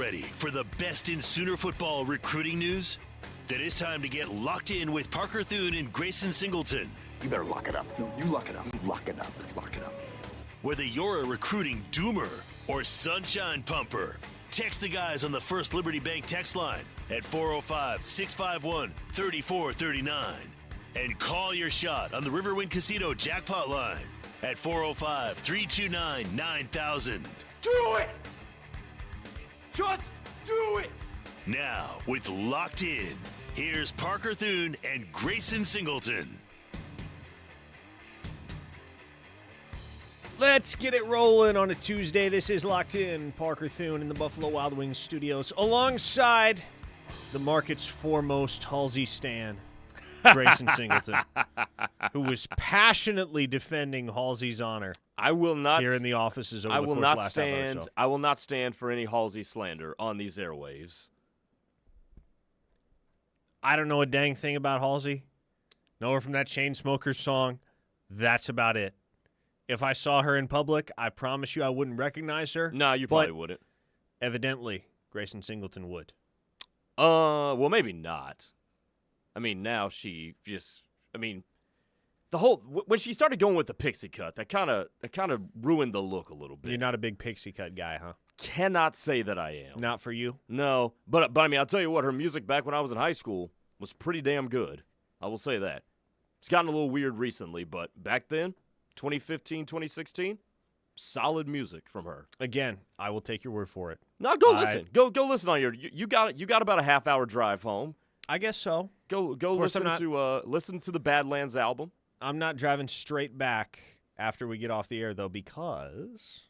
ready for the best in Sooner football recruiting news? Then it's time to get locked in with Parker Thune and Grayson Singleton. You better lock it up. No, you lock it up. Lock it up. Lock it up. Whether you're a recruiting doomer or sunshine pumper, text the guys on the First Liberty Bank text line at 405-651-3439. And call your shot on the Riverwind Casino jackpot line at 405-329-9000. Do it! Just do it! Now, with Locked In, here's Parker Thune and Grayson Singleton. Let's get it rolling on a Tuesday. This is Locked In. Parker Thune in the Buffalo Wild Wings studios alongside the market's foremost Halsey stan, Grayson Singleton, who was passionately defending Halsey's honor. I will not here in the offices over the course of last hour or so. I will not stand for any Halsey slander on these airwaves. I don't know a dang thing about Halsey. Know her from that Chainsmokers song. That's about it. If I saw her in public, I promise you I wouldn't recognize her. No, you probably wouldn't. Evidently, Grayson Singleton would. Well, maybe not. I mean, now she just, the whole, when she started going with the pixie cut, that kind of ruined the look a little bit. You're not a big pixie cut guy, huh? Cannot say that I am. Not for you? No, but I mean, I'll tell you what, her music back when I was in high school was pretty damn good. I will say that. It's gotten a little weird recently, but back then, 2015, 2016, solid music from her. Again, I will take your word for it. No, go listen. Go listen on your. You got about a half-hour drive home. I guess so. Go listen to the Badlands album. I'm not driving straight back after we get off the air though, because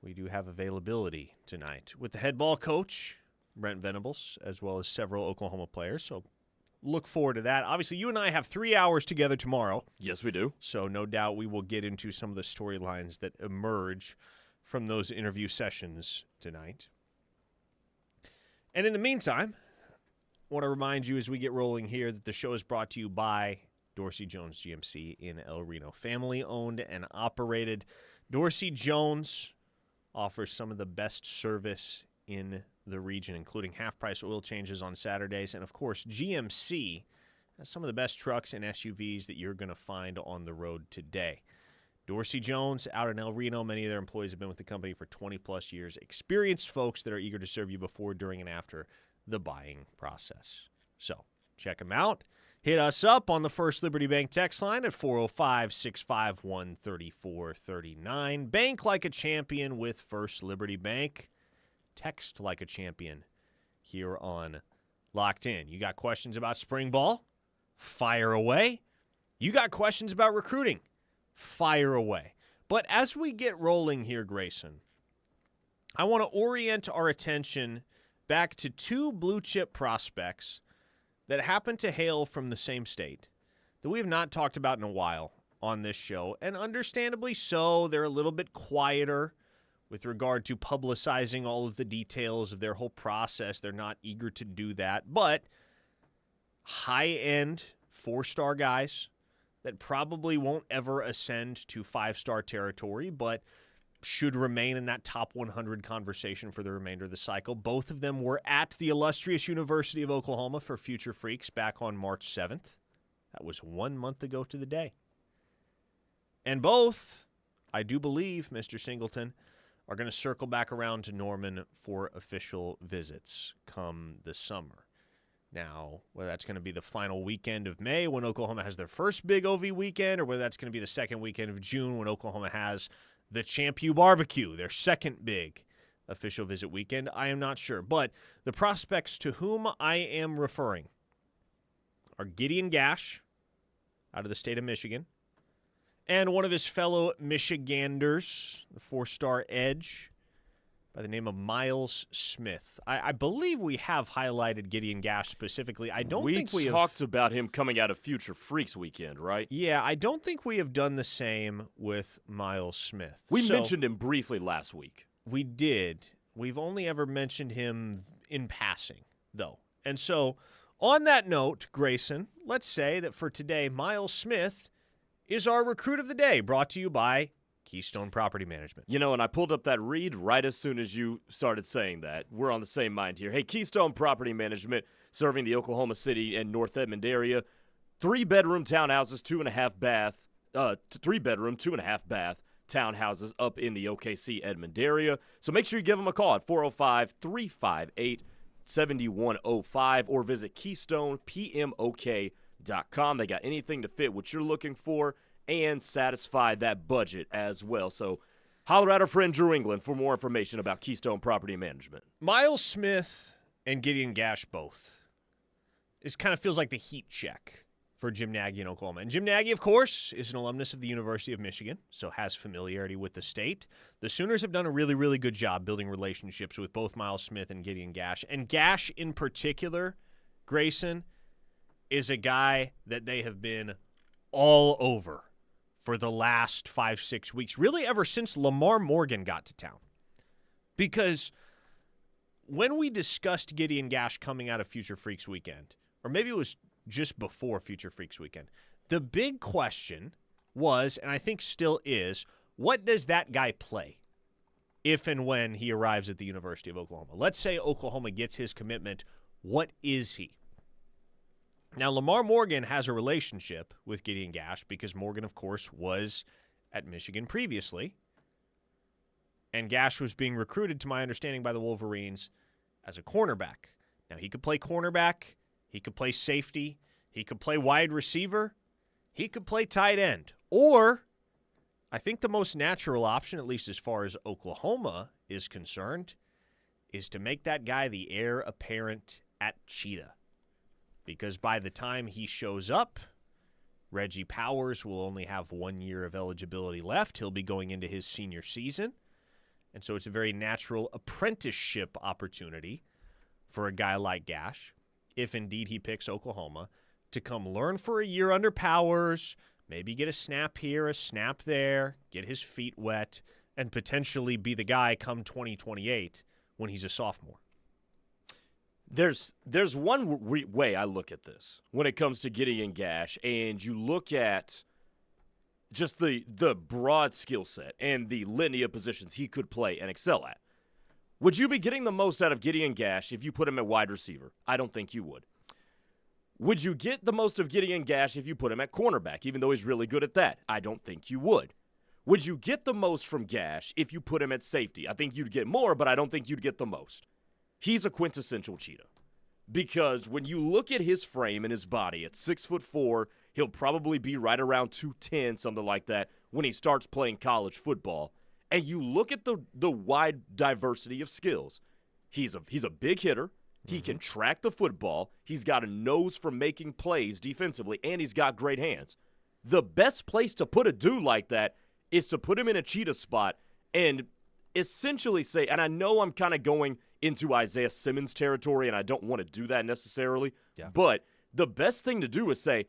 we do have availability tonight with the head ball coach, Brent Venables, as well as several Oklahoma players. So look forward to that. Obviously, you and I have 3 hours together tomorrow. Yes, we do. So no doubt we will get into some of the storylines that emerge from those interview sessions tonight. And in the meantime, I want to remind you as we get rolling here that the show is brought to you by Dorsey Jones GMC in El Reno. Family-owned and operated. Dorsey Jones offers some of the best service in the region, including half-price oil changes on Saturdays. And, of course, GMC has some of the best trucks and SUVs that you're going to find on the road today. Dorsey Jones out in El Reno. Many of their employees have been with the company for 20-plus years. Experienced folks that are eager to serve you before, during, and after the buying process. So check them out. Hit us up on the First Liberty Bank text line at 405-651-3439. Bank like a champion with First Liberty Bank. Text like a champion here on Locked In. You got questions about spring ball? Fire away. You got questions about recruiting? Fire away. But as we get rolling here, Grayson, I want to orient our attention back to two blue-chip prospects that happen to hail from the same state that we have not talked about in a while on this show, and understandably so. They're a little bit quieter with regard to publicizing all of the details of their whole process. They're not eager to do that, but high-end four-star guys that probably won't ever ascend to five-star territory, but should remain in that top 100 conversation for the remainder of the cycle. Both of them were at the illustrious University of Oklahoma for Future Freaks back on March 7th. That was 1 month ago to the day. And both, I do believe, Mr. Singleton, are going to circle back around to Norman for official visits come the summer. Now, whether that's going to be the final weekend of May when Oklahoma has their first big OV weekend, or whether that's going to be the second weekend of June when Oklahoma has the Champ U Barbecue, their second big official visit weekend, I am not sure. But the prospects to whom I am referring are Gideon Gash out of the state of Michigan, and one of his fellow Michiganders, the four-star edge, by the name of Miles Smith. I believe we have highlighted Gideon Gash specifically. I don't think we talked about him coming out of Future Freaks weekend, right? Yeah, I don't think we have done the same with Miles Smith. We mentioned him briefly last week. We did. We've only ever mentioned him in passing, though. And so, on that note, Grayson, let's say that for today, Miles Smith is our recruit of the day, brought to you by Keystone Property Management. You know, and I pulled up that read right as soon as you started saying that. We're on the same mind here. Hey, Keystone Property Management, serving the Oklahoma City and North Edmond area. 3-bedroom townhouses, 2.5 bath, 3-bedroom, 2.5 bath townhouses up in the OKC Edmond area. So make sure you give them a call at 405-358-7105 or visit KeystonePMOK.com. They got anything to fit what you're looking for and satisfy that budget as well. So holler at our friend Drew England for more information about Keystone Property Management. Miles Smith and Gideon Gash both. This kind of feels like the heat check for Jim Nagy in Oklahoma. And Jim Nagy, of course, is an alumnus of the University of Michigan, so has familiarity with the state. The Sooners have done a really, really good job building relationships with both Miles Smith and Gideon Gash. And Gash in particular, Grayson, is a guy that they have been all over for the last 5-6 weeks, really ever since Lamar Morgan got to town. Because when we discussed Gideon Gash coming out of Future Freaks weekend, or maybe it was just before Future Freaks weekend, the big question was, and I think still is, what does that guy play if and when he arrives at the University of Oklahoma? Let's say Oklahoma gets his commitment. What is he? Now, Lamar Morgan has a relationship with Gideon Gash because Morgan, of course, was at Michigan previously, and Gash was being recruited, to my understanding, by the Wolverines as a cornerback. Now, he could play cornerback. He could play safety. He could play wide receiver. He could play tight end. Or, I think the most natural option, at least as far as Oklahoma is concerned, is to make that guy the heir apparent at Cheetah. Because by the time he shows up, Reggie Powers will only have 1 year of eligibility left. He'll be going into his senior season. And so it's a very natural apprenticeship opportunity for a guy like Gash, if indeed he picks Oklahoma, to come learn for a year under Powers, maybe get a snap here, a snap there, get his feet wet, and potentially be the guy come 2028 when he's a sophomore. There's one way I look at this when it comes to Gideon Gash, and you look at just the broad skill set and the litany of positions he could play and excel at. Would you be getting the most out of Gideon Gash if you put him at wide receiver? I don't think you would. Would you get the most of Gideon Gash if you put him at cornerback, even though he's really good at that? I don't think you would. Would you get the most from Gash if you put him at safety? I think you'd get more, but I don't think you'd get the most. He's a quintessential cheetah. Because when you look at his frame and his body at 6'4", he'll probably be right around 210, something like that, when he starts playing college football. And you look at the wide diversity of skills. He's a big hitter. He can track the football. He's got a nose for making plays defensively, and he's got great hands. The best place to put a dude like that is to put him in a cheetah spot and essentially say, and I know I'm kind of going into Isaiah Simmons territory, and I don't want to do that necessarily, but the best thing to do is say,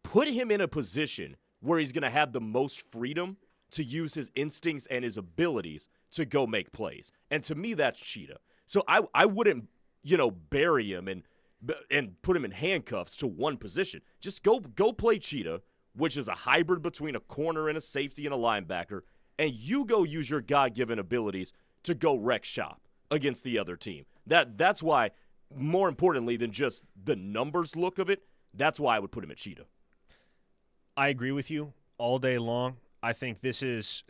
put him in a position where he's going to have the most freedom to use his instincts and his abilities to go make plays. And to me, that's cheetah. So I wouldn't, bury him and put him in handcuffs to one position. Just go play cheetah, which is a hybrid between a corner and a safety and a linebacker, and you go use your God-given abilities to go wreck shop against the other team. That's why, more importantly than just the numbers look of it, that's why I would put him at cheetah. I agree with you all day long. I think this is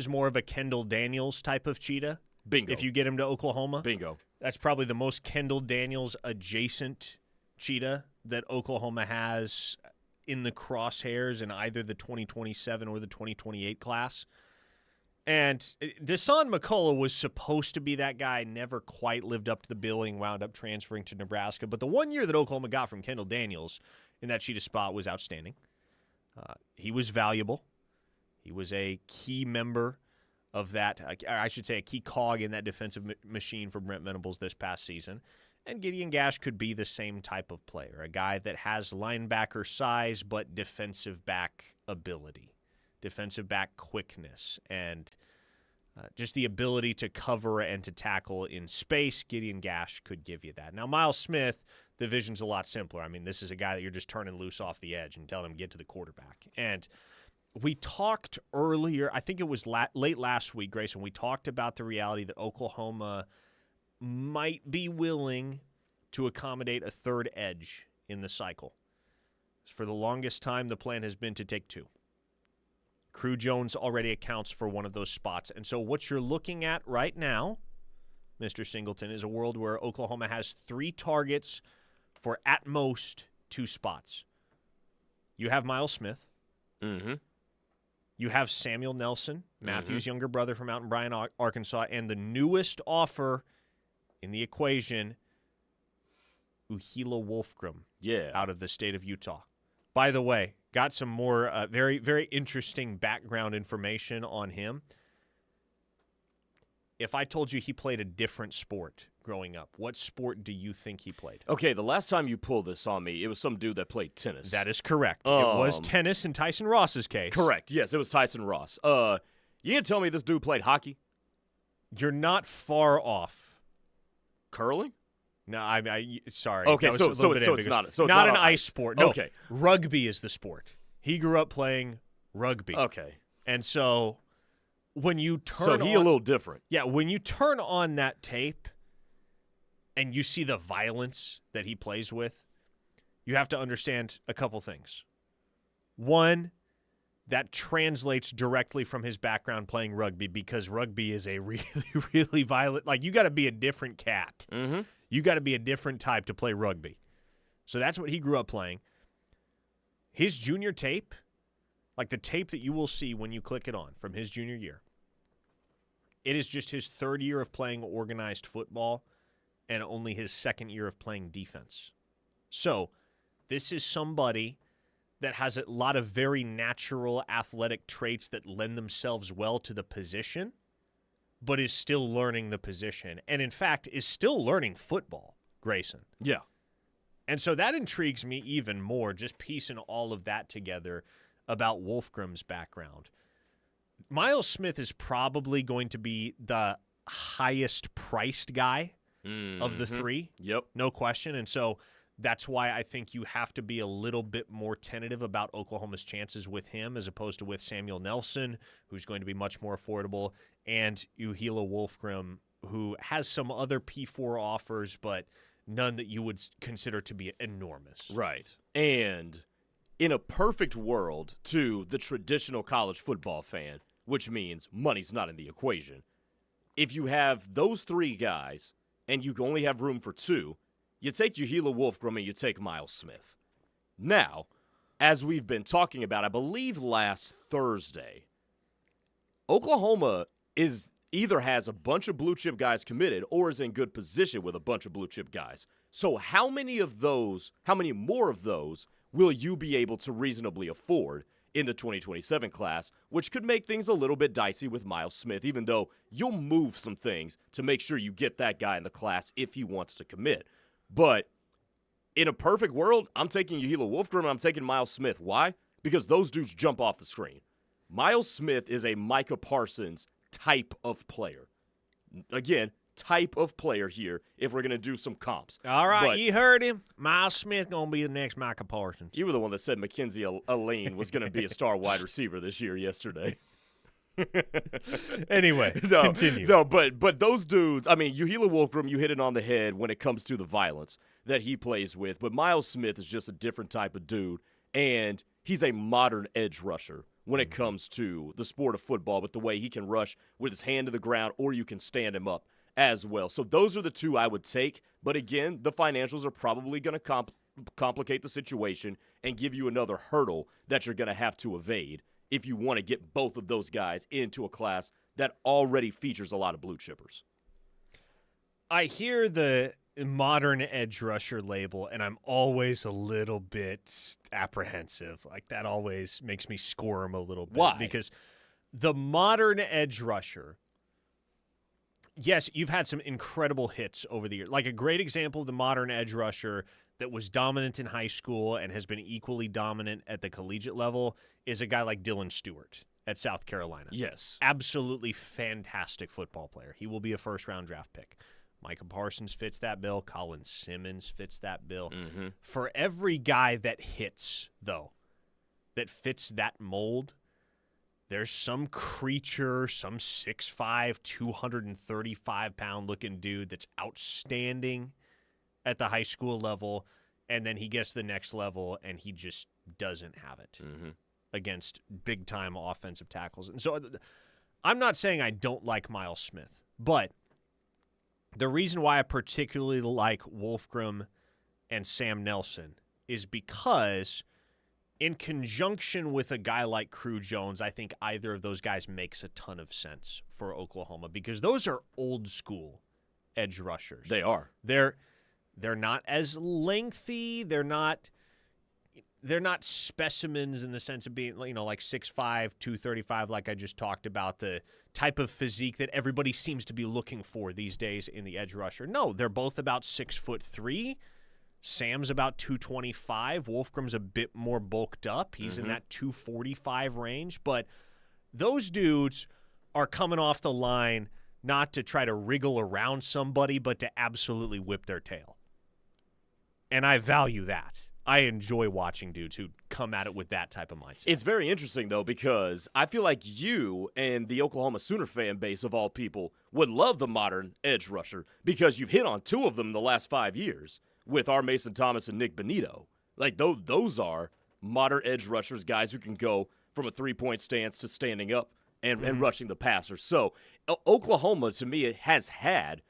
more of a Kendall Daniels type of cheetah. Bingo. If you get him to Oklahoma. Bingo. That's probably the most Kendall Daniels adjacent cheetah that Oklahoma has in the crosshairs in either the 2027 or the 2028 class. And Deshaun McCullough was supposed to be that guy, never quite lived up to the billing, wound up transferring to Nebraska. But the 1 year that Oklahoma got from Kendall Daniels in that cheetah spot was outstanding. He was valuable. He was a key member of that, I should say a key cog in that defensive machine for Brent Venables this past season. And Gideon Gash could be the same type of player, a guy that has linebacker size but defensive back ability, defensive back quickness, and just the ability to cover and to tackle in space. Gideon Gash could give you that. Now, Miles Smith, the vision's a lot simpler. I mean, this is a guy that you're just turning loose off the edge and telling him get to the quarterback. And We talked earlier, I think it was late last week, Grayson, we talked about the reality that Oklahoma might be willing to accommodate a third edge in the cycle. For the longest time, the plan has been to take two. Crew Jones already accounts for one of those spots. And so what you're looking at right now, Mr. Singleton, is a world where Oklahoma has 3 targets for at most 2 spots. You have Miles Smith. Mm-hmm. You have Samuel Nelson, Matthew's younger brother from Mountain Bryan, Arkansas, and the newest offer in the equation, Uhila Wolfgram, out of the state of Utah. By the way, got some more very, very interesting background information on him. If I told you he played a different sport growing up, what sport do you think he played? Okay, the last time you pulled this on me, it was some dude that played tennis. That is correct. It was tennis in Tyson Ross's case. Correct. Yes, it was Tyson Ross. You gonna tell me this dude played hockey? You're not far off. Curling? No, I sorry. Okay, so it's not an on ice sport. No, okay. Rugby is the sport. He grew up playing rugby. Okay. And so when you turn So he a little different. Yeah, when you turn on that tape and you see the violence that he plays with, you have to understand a couple things. One, that translates directly from his background playing rugby because rugby is a really, really violent. Like, you got to be a different cat. Mm-hmm. You got to be a different type to play rugby. So that's what he grew up playing. His junior tape, like the tape that you will see when you click it on from his junior year, it is just his 3rd year of playing organized football and only his 2nd year of playing defense. So this is somebody that has a lot of very natural athletic traits that lend themselves well to the position, but is still learning the position. And in fact, is still learning football, Grayson. Yeah. And so that intrigues me even more, just piecing all of that together about Wolfgram's background. Miles Smith is probably going to be the highest priced guy of the 3. Yep. No question. And so that's why I think you have to be a little bit more tentative about Oklahoma's chances with him as opposed to with Samuel Nelson, who's going to be much more affordable, and Uhila Wolfgram, who has some other P4 offers, but none that you would consider to be enormous. Right. And in a perfect world to the traditional college football fan, which means money's not in the equation, if you have those 3 guys and you only have room for 2, you take Uhila Wolfgram and you take Miles Smith. Now, as we've been talking about, I believe last Thursday, Oklahoma either has a bunch of blue-chip guys committed or is in good position with a bunch of blue-chip guys. So how many more of those will you be able to reasonably afford in the 2027 class, which could make things a little bit dicey with Miles Smith, even though you'll move some things to make sure you get that guy in the class if he wants to commit. But in a perfect world, I'm taking Uhila Wolfgram and I'm taking Miles Smith. Why? Because those dudes jump off the screen. Miles Smith is a Micah Parsons type of player. Again, type of player here if we're going to do some comps. All right, you heard him. Miles Smith going to be the next Micah Parsons. You were the one that said Mackenzie Alene was going to be a star wide receiver this year yesterday. Anyway, continue. No, but those dudes, I mean, Uhila Wolfgram, you hit it on the head when it comes to the violence that he plays with. But Miles Smith is just a different type of dude, and he's a modern edge rusher when it comes to the sport of football with the way he can rush with his hand to the ground, or you can stand him up as well. So those are the 2 I would take. But again, the financials are probably going to complicate the situation and give you another hurdle that you're going to have to evade if you want to get both of those guys into a class that already features a lot of blue chippers. I hear the modern edge rusher label, and I'm always a little bit apprehensive. Like, that always makes me squirm a little bit. Why? Because the modern edge rusher, yes, you've had some incredible hits over the years. Like, a great example of the modern edge rusher that was dominant in high school and has been equally dominant at the collegiate level is a guy like Dylan Stewart at South Carolina. Yes. Absolutely fantastic football player. He will be a first-round draft pick. Micah Parsons fits that bill. Colin Simmons fits that bill. For every guy that hits, though, that fits that mold, there's some creature, some 6'5", 235-pound looking dude that's outstanding at the high school level, and then he gets to the next level and he just doesn't have it against big-time offensive tackles. And so I'm not saying I don't like Miles Smith, but the reason why I particularly like Wolfgram and Sam Nelson is because in conjunction with a guy like Crew Jones, I think either of those guys makes a ton of sense for Oklahoma because those are old-school edge rushers. They are. They're not as lengthy. They're not specimens in the sense of being, like 6'5", 235, like I just talked about, the type of physique that everybody seems to be looking for these days in the edge rusher. No, they're both about 6'3". Sam's about 225. Wolfgram's a bit more bulked up. He's in that 245 range. But those dudes are coming off the line not to try to wriggle around somebody, but to absolutely whip their tail. And I value that. I enjoy watching dudes who come at it with that type of mindset. It's very interesting, though, because I feel like you and the Oklahoma Sooner fan base, of all people, would love the modern edge rusher because you've hit on two of them in the last 5 years with R. Mason Thomas and Nick Benito. Like, those are modern edge rushers, guys who can go from a three-point stance to standing up and rushing the passer. So Oklahoma, to me, has had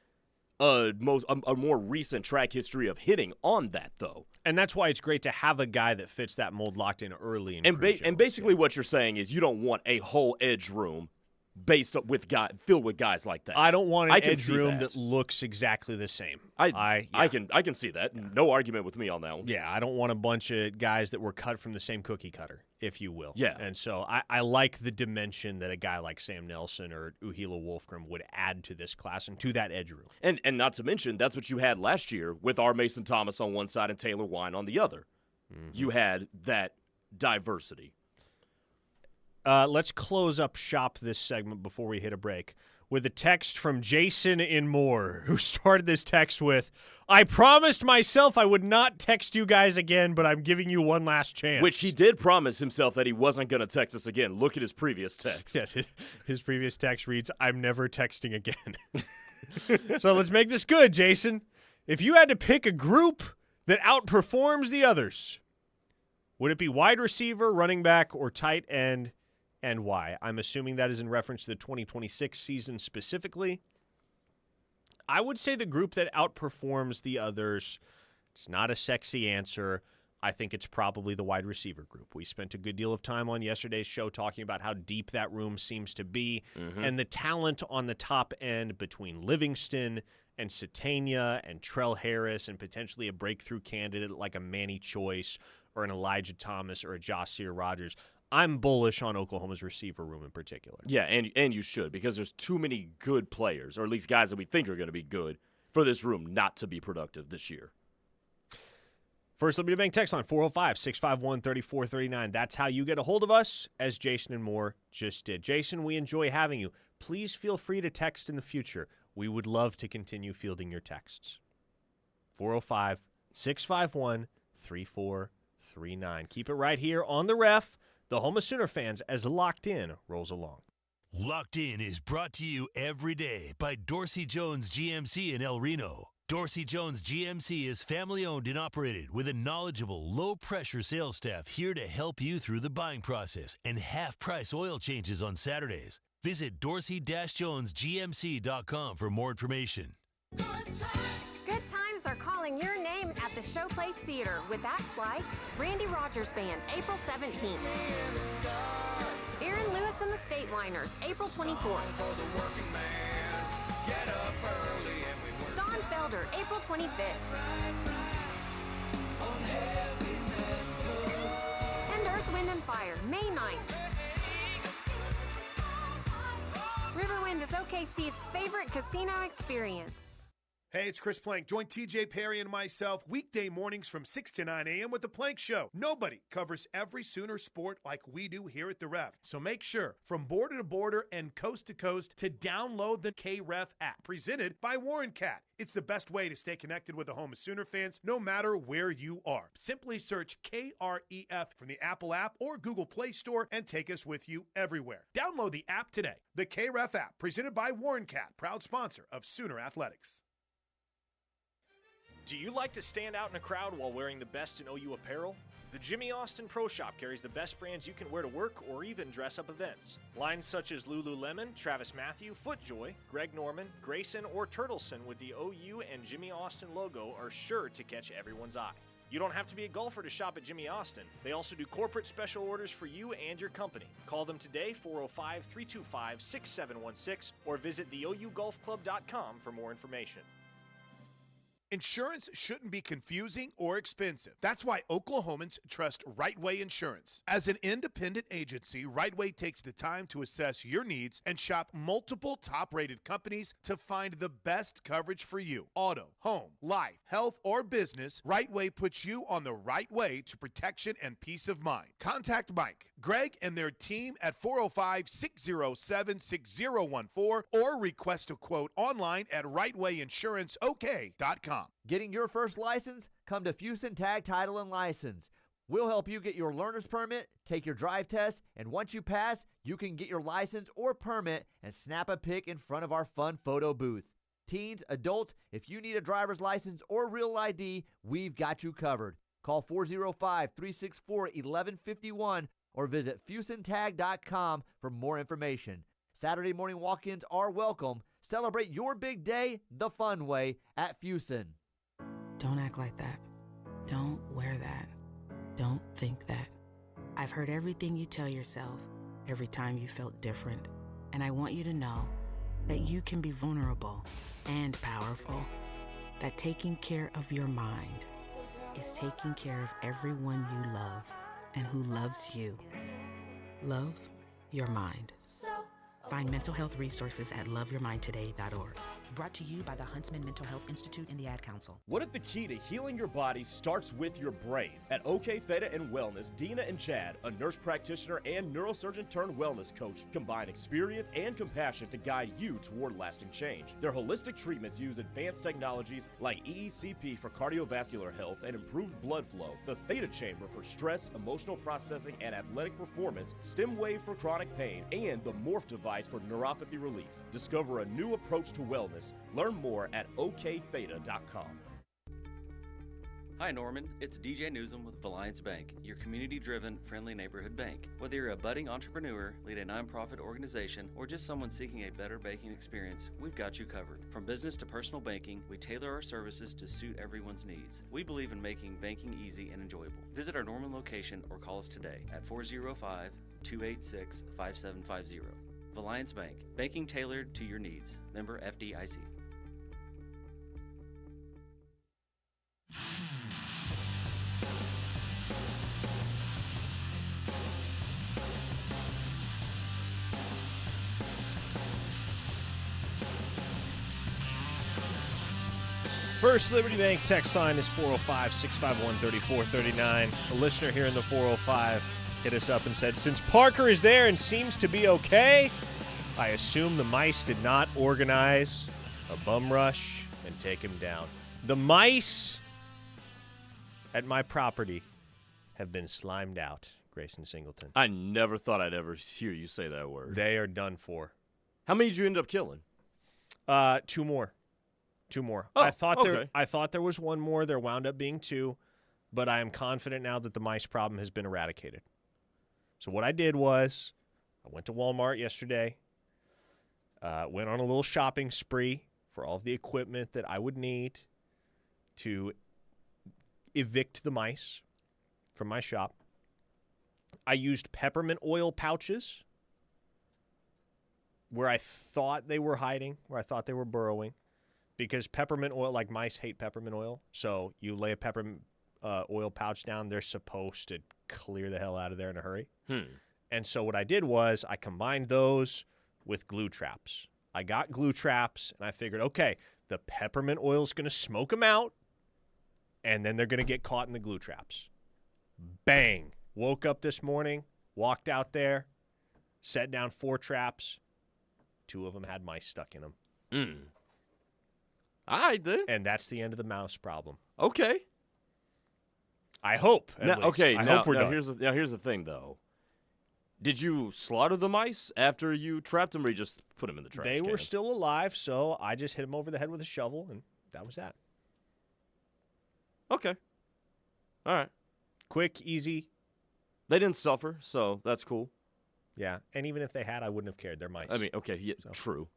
a more recent track history of hitting on that, though. And that's why it's great to have a guy that fits that mold locked in early. And basically what you're saying is you don't want a whole edge room filled with guys like that. I don't want an edge room that looks exactly the same. I can see that. Yeah. No argument with me on that one. Yeah, I don't want a bunch of guys that were cut from the same cookie cutter, if you will. Yeah. And so I like the dimension that a guy like Sam Nelson or Uhila Wolfgram would add to this class and to that edge room. And not to mention, that's what you had last year with R. Mason Thomas on one side and Taylor Wine on the other. You had that diversity. Let's close up shop this segment before we hit a break with a text from Jason in Moore, who started this text with, I promised myself I would not text you guys again, but I'm giving you one last chance. Which he did promise himself that he wasn't going to text us again. Look at his previous text. Yes, his previous text reads, I'm never texting again. So let's make this good, Jason. If you had to pick a group that outperforms the others, would it be wide receiver, running back, or tight end? And why? I'm assuming that is in reference to the 2026 season specifically. I would say the group that outperforms the others, it's not a sexy answer. I think it's probably the wide receiver group. We spent a good deal of time on yesterday's show talking about how deep that room seems to be and the talent on the top end between Livingston and Satania and Trell Harris and potentially a breakthrough candidate like a Manny Choice or an Elijah Thomas or a Jahsir Rogers. I'm bullish on Oklahoma's receiver room in particular. Yeah, and you should, because there's too many good players, or at least guys that we think are going to be good, for this room not to be productive this year. First Liberty Bank text line, 405-651-3439. That's how you get a hold of us, as Jason and Moore just did. Jason, we enjoy having you. Please feel free to text in the future. We would love to continue fielding your texts. 405-651-3439. Keep it right here on the ref. The home of Sooner fans as Locked In rolls along. Locked In is brought to you every day by Dorsey Jones GMC in El Reno. Dorsey Jones GMC is family-owned and operated with a knowledgeable, low-pressure sales staff here to help you through the buying process and half-price oil changes on Saturdays. Visit dorsey-jonesgmc.com for more information. Good times are calling your name at the Showplace Theater with acts like Randy Rogers Band, April 17th. Aaron Lewis and the State Liners, April 24th. Don Felder, April 25th. And Earth, Wind, and Fire, May 9th. Riverwind is OKC's favorite casino experience. Hey, it's Chris Plank. Join TJ Perry and myself weekday mornings from 6 to 9 a.m. with The Plank Show. Nobody covers every Sooner sport like we do here at The Ref. So make sure, from border to border and coast to coast, to download the KREF app, presented by Warren Cat. It's the best way to stay connected with the home of Sooner fans, no matter where you are. Simply search KREF from the Apple app or Google Play Store and take us with you everywhere. Download the app today. The KREF app, presented by Warren Cat, proud sponsor of Sooner Athletics. Do you like to stand out in a crowd while wearing the best in OU apparel? The Jimmy Austin Pro Shop carries the best brands you can wear to work or even dress up events. Lines such as Lululemon, Travis Mathew, FootJoy, Greg Norman, Grayson, or Turtleson with the OU and Jimmy Austin logo are sure to catch everyone's eye. You don't have to be a golfer to shop at Jimmy Austin. They also do corporate special orders for you and your company. Call them today, 405-325-6716, or visit theougolfclub.com for more information. Insurance shouldn't be confusing or expensive. That's why Oklahomans trust Right Way Insurance. As an independent agency, Right Way takes the time to assess your needs and shop multiple top-rated companies to find the best coverage for you. Auto, home, life, health, or business, Right Way puts you on the right way to protection and peace of mind. Contact Mike, Greg, and their team at 405-607-6014 or request a quote online at rightwayinsuranceok.com. Getting your first license? Come to Fusen Tag Title and License. We'll help you get your learner's permit, take your drive test, and once you pass, you can get your license or permit and snap a pic in front of our fun photo booth. Teens, adults, if you need a driver's license or real ID, we've got you covered. Call 405-364-1151 or visit FusenTag.com for more information. Saturday morning walk-ins are welcome. Celebrate your big day the fun way at Fusen. Don't act like that. Don't wear that. Don't think that. I've heard everything you tell yourself every time you felt different, and I want you to know that you can be vulnerable and powerful, that taking care of your mind is taking care of everyone you love and who loves you. Love your mind. Find mental health resources at loveyourmindtoday.org. Brought to you by the Huntsman Mental Health Institute and the Ad Council. What if the key to healing your body starts with your brain? At OK Theta and Wellness, Dina and Chad, a nurse practitioner and neurosurgeon turned wellness coach, combine experience and compassion to guide you toward lasting change. Their holistic treatments use advanced technologies like EECP for cardiovascular health and improved blood flow, the Theta Chamber for stress, emotional processing, and athletic performance, Stem Wave for chronic pain, and the Morph device for neuropathy relief. Discover a new approach to wellness. Learn more at oktheta.com. Hi Norman, it's DJ Newsom with Alliance Bank, your community-driven, friendly neighborhood bank. Whether you're a budding entrepreneur, lead a nonprofit organization, or just someone seeking a better banking experience, we've got you covered. From business to personal banking, we tailor our services to suit everyone's needs. We believe in making banking easy and enjoyable. Visit our Norman location or call us today at 405-286-5750. Alliance Bank, banking tailored to your needs. Member FDIC. First Liberty Bank text line is 405-651-3439. A listener here in the 405 hit us up and said, since Parker is there and seems to be okay, I assume the mice did not organize a bum rush and take him down. The mice at my property have been slimed out, Grayson Singleton. I never thought I'd ever hear you say that word. They are done for. How many did you end up killing? Two more. Oh, I thought okay. there was one more. There wound up being two, but I am confident now that the mice problem has been eradicated. So what I did was I went to Walmart yesterday, went on a little shopping spree for all of the equipment that I would need to evict the mice from my shop. I used peppermint oil pouches where I thought they were hiding, where I thought they were burrowing, because peppermint oil, like mice hate peppermint oil. So you lay a peppermint oil pouch down, they're supposed to clear the hell out of there in a hurry. And so what I did was I combined those with glue traps. I got glue traps, and I figured, okay, The peppermint oil is going to smoke them out, and then they're going to get caught in the glue traps. Bang. Woke up this morning, walked out there, set down 4 traps. 2 of them had mice stuck in them. All right, then. And that's the end of the mouse problem. Okay. I hope. Now, okay, I now, hope we're now done. here's the thing, though. Did you slaughter the mice after you trapped them, or you just put them in the trash They can? were still alive, so I just hit them over the head with a shovel, and that was that. Okay. All right. Quick, easy. They didn't suffer, so that's cool. Yeah, and even if they had, I wouldn't have cared. They're mice. I mean, okay, yeah, true.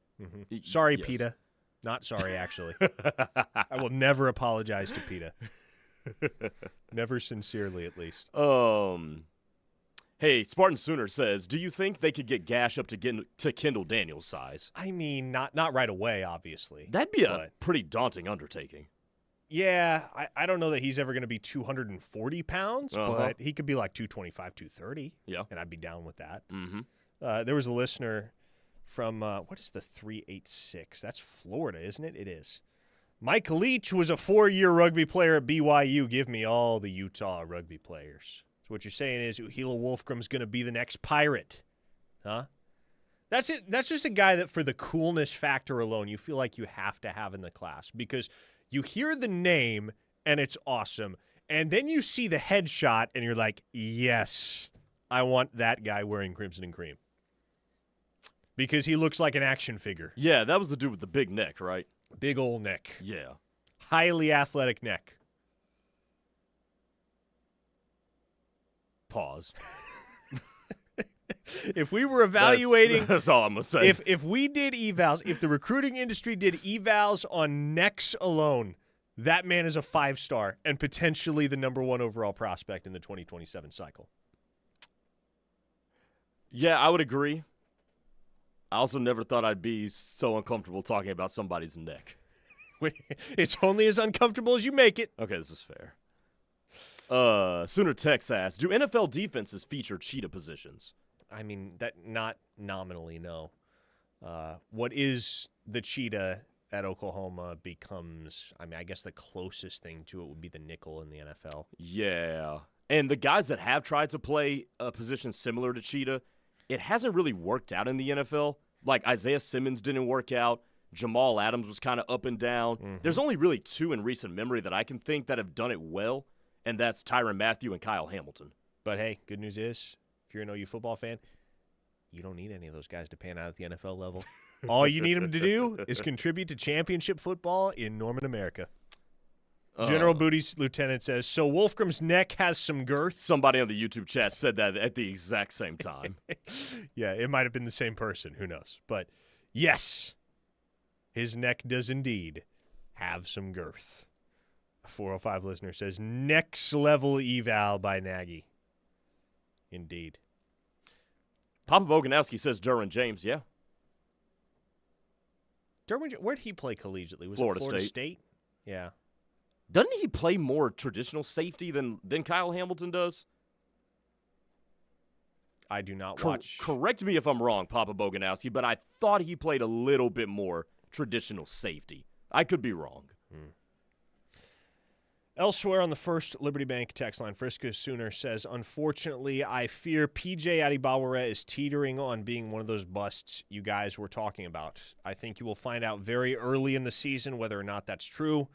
Sorry, yes. PETA. Not sorry, actually. I will never apologize to PETA. Never sincerely, at least. Hey, Spartan Sooner says, do you think they could get Gash up to Kendall Daniels' size? I mean, not right away, obviously. That'd be a pretty daunting undertaking. Yeah, I don't know that he's ever going to be 240 pounds, but he could be like 225, 230. Yeah. And I'd be down with that. Mm-hmm. There was a listener from, what is the 386? That's Florida, isn't it? It is. Mike Leach was a 4-year rugby player at BYU. Give me all the Utah rugby players. So what you're saying is Uhila Wolfgram's going to be the next Pirate. Huh? That's it. That's just a guy that for the coolness factor alone, you feel like you have to have in the class because you hear the name and it's awesome. And then you see the headshot and you're like, yes, I want that guy wearing crimson and cream. Because he looks like an action figure. Yeah, that was the dude with the big neck, right? Big old neck. Yeah. Highly athletic neck. Pause. If we were evaluating... That's all I'm going to say. If we did evals, if the recruiting industry did evals on necks alone, that man is a 5-star and potentially the number 1 overall prospect in the 2027 cycle. Yeah, I would agree. I also never thought I'd be so uncomfortable talking about somebody's neck. It's only as uncomfortable as you make it. Okay, this is fair. Sooner Tex asks, do NFL defenses feature cheetah positions? I mean, that not nominally, no. What is the cheetah at Oklahoma becomes, I mean, I guess the closest thing to it would be the nickel in the NFL. Yeah. And the guys that have tried to play a position similar to cheetah, it hasn't really worked out in the NFL. Like Isaiah Simmons didn't work out. Jamal Adams was kind of up and down. Mm-hmm. There's only really 2 in recent memory that I can think that have done it well, and that's Tyrann Mathieu and Kyle Hamilton. But hey, good news is, if you're an OU football fan, you don't need any of those guys to pan out at the NFL level. All you need them to do is contribute to championship football in Norman, America. General Booty's lieutenant says, so Wolfgram's neck has some girth? Somebody on the YouTube chat said that at the exact same time. Yeah, it might have been the same person. Who knows? But yes, his neck does indeed have some girth. A 405 listener says, next level eval by Nagy. Indeed. Papa Boganowski says Derwin James, yeah. Where'd he play collegiately? Was Florida it Florida State? Yeah. Doesn't he play more traditional safety than Kyle Hamilton does? I do not watch. Correct me if I'm wrong, Papa Boganowski, but I thought he played a little bit more traditional safety. I could be wrong. Elsewhere on the First Liberty Bank text line, Frisco Sooner says, unfortunately, I fear PJ Adebawore is teetering on being one of those busts you guys were talking about. I think you will find out very early in the season whether or not that's true.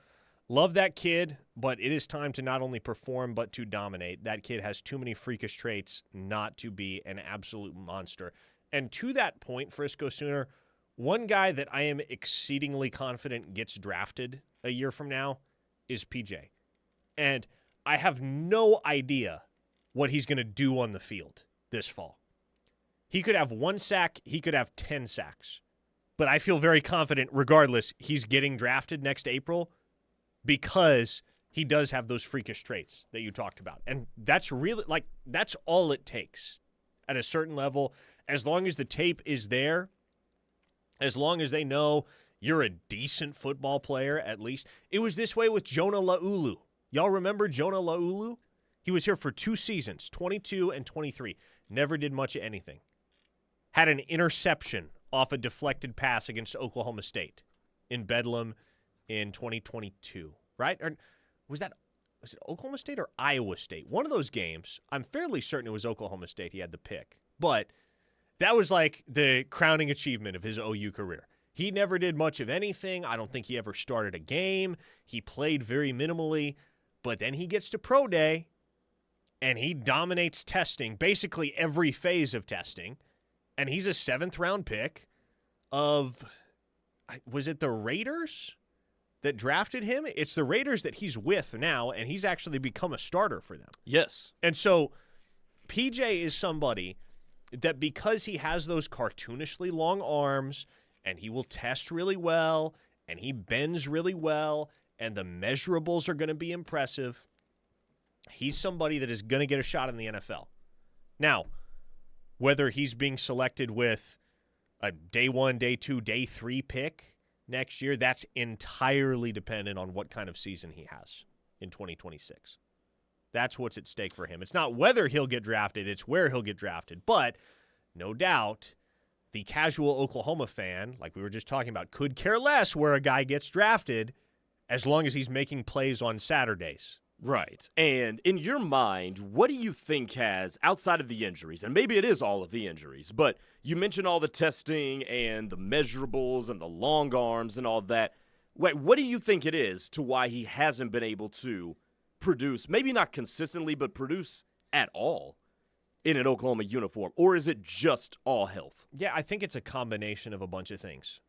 Love that kid, but it is time to not only perform but to dominate. That kid has too many freakish traits not to be an absolute monster. And to that point, Frisco Sooner, one guy that I am exceedingly confident gets drafted a year from now is PJ. And I have no idea what he's going to do on the field this fall. He could have 1 sack. He could have 10 sacks. But I feel very confident, regardless, he's getting drafted next April because he does have those freakish traits that you talked about. And that's really, that's all it takes at a certain level. As long as the tape is there, as long as they know you're a decent football player, at least. It was this way with Jonah Laulu. Y'all remember Jonah Laulu? He was here for 2 seasons, 22 and 23. Never did much of anything. Had an interception off a deflected pass against Oklahoma State in Bedlam in 2022, right? Or was it Oklahoma State or Iowa State? One of those games, I'm fairly certain it was Oklahoma State. He had the pick. But that was like the crowning achievement of his OU career. He never did much of anything. I don't think he ever started a game. He played very minimally. But then he gets to pro day, and he dominates testing, basically every phase of testing. And he's a 7th-round pick of, was it the Raiders that drafted him? It's the Raiders that he's with now, and he's actually become a starter for them. Yes. And so PJ is somebody that because he has those cartoonishly long arms, and he will test really well, and he bends really well, and the measurables are going to be impressive, he's somebody that is going to get a shot in the NFL. Now, whether he's being selected with a day 1, day 2, day 3 pick next year, that's entirely dependent on what kind of season he has in 2026. That's what's at stake for him. It's not whether he'll get drafted, it's where he'll get drafted. But no doubt, the casual Oklahoma fan, like we were just talking about, could care less where a guy gets drafted as long as he's making plays on Saturdays. Right. And in your mind, what do you think has, outside of the injuries, and maybe it is all of the injuries, but you mentioned all the testing and the measurables and the long arms and all that. What do you think it is to why he hasn't been able to produce, maybe not consistently, but produce at all in an Oklahoma uniform? Or is it just all health? Yeah, I think it's a combination of a bunch of things.